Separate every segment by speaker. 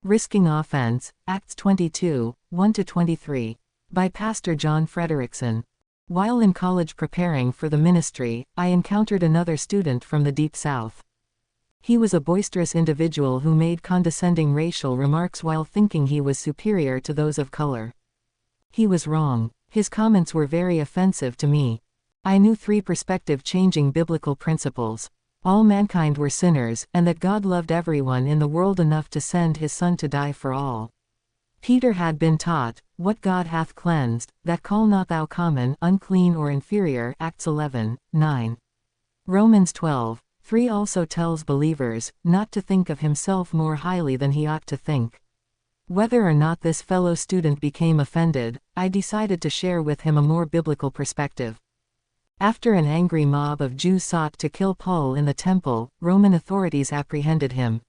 Speaker 1: Risking Offense, Acts 22, 1-23. By Pastor John Frederickson. While in college preparing for the ministry, I encountered another student from the Deep South. He was a boisterous individual who made condescending racial remarks while thinking he was superior to those of color. He was wrong. His comments were very offensive to me. I knew 3 perspective-changing biblical principles. All mankind were sinners, and that God loved everyone in the world enough to send his Son to die for all. Peter had been taught, "What God hath cleansed, that call not thou common, unclean or inferior." Acts 11, 9. Romans 12, 3 also tells believers not to think of himself more highly than he ought to think. Whether or not this fellow student became offended, I decided to share with him a more biblical perspective. After an angry mob of Jews sought to kill Paul in the temple, Roman authorities apprehended him.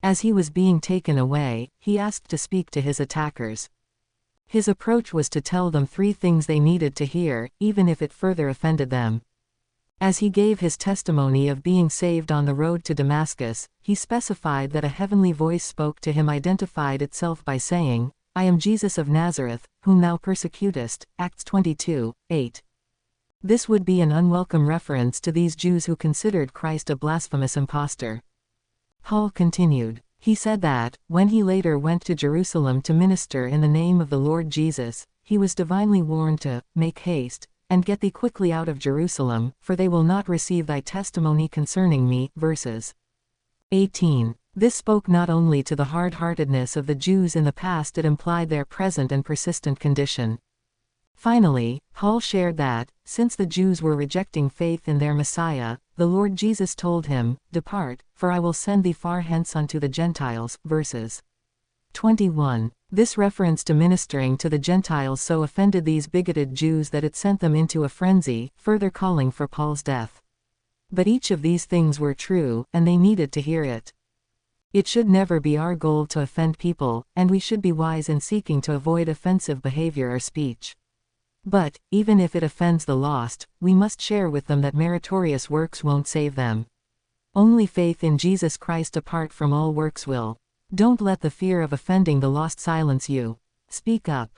Speaker 1: As he was being taken away, he asked to speak to his attackers. His approach was to tell them 3 things they needed to hear, even if it further offended them. As he gave his testimony of being saved on the road to Damascus, he specified that a heavenly voice spoke to him, identified itself by saying, "I am Jesus of Nazareth, whom thou persecutest." Acts 22, 8. This would be an unwelcome reference to these Jews who considered Christ a blasphemous impostor. Paul continued. He said that, when he later went to Jerusalem to minister in the name of the Lord Jesus, he was divinely warned to make haste, and get thee quickly out of Jerusalem, for they will not receive thy testimony concerning me. Verses 18. This spoke not only to the hard-heartedness of the Jews in the past, it implied their present and persistent condition. Finally, Paul shared that, since the Jews were rejecting faith in their Messiah, the Lord Jesus told him, "Depart, for I will send thee far hence unto the Gentiles." Verses 21. This reference to ministering to the Gentiles so offended these bigoted Jews that it sent them into a frenzy, further calling for Paul's death. But each of these things were true, and they needed to hear it. It should never be our goal to offend people, and we should be wise in seeking to avoid offensive behavior or speech. But, even if it offends the lost, we must share with them that meritorious works won't save them. Only faith in Jesus Christ apart from all works will. Don't let the fear of offending the lost silence you. Speak up.